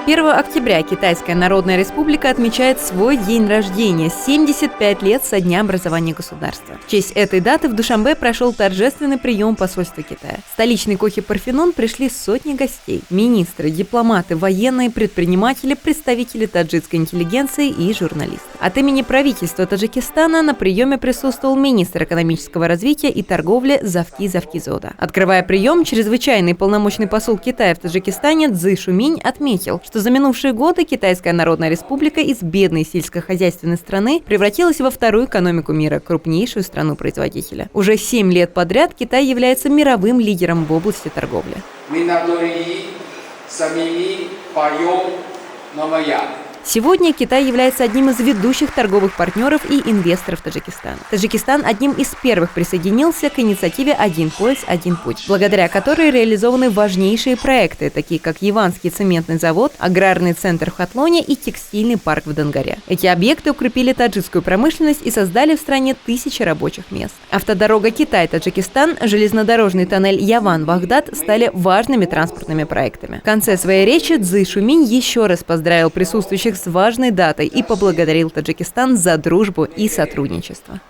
1 октября Китайская Народная Республика отмечает свой день рождения – 75 лет со дня образования государства. В честь этой даты в Душанбе прошел торжественный прием посольства Китая. В столичный Кохи-Парфенон пришли сотни гостей – министры, дипломаты, военные, предприниматели, представители таджикской интеллигенции и журналисты. От имени правительства Таджикистана на приеме присутствовал министр экономического развития и торговли Завки Завкизода. Открывая прием, чрезвычайный полномочный посол Китая в Таджикистане Цзы Шуминь отметил, что за минувшие годы Китайская Народная Республика из бедной сельскохозяйственной страны превратилась во вторую экономику мира, крупнейшую страну-производителя. Уже 7 лет подряд Китай является мировым лидером в области торговли. Сегодня Китай является одним из ведущих торговых партнеров и инвесторов Таджикистана. Таджикистан одним из первых присоединился к инициативе «Один пояс, один путь», благодаря которой реализованы важнейшие проекты, такие как Яванский цементный завод, аграрный центр в Хатлоне и текстильный парк в Донгаре. Эти объекты укрепили таджикскую промышленность и создали в стране тысячи рабочих мест. Автодорога Китай-Таджикистан, железнодорожный тоннель Яван-Багдад стали важными транспортными проектами. В конце своей речи Цзы Шуминь еще раз поздравил присутствующих с важной датой и поблагодарил Таджикистан за дружбу и сотрудничество.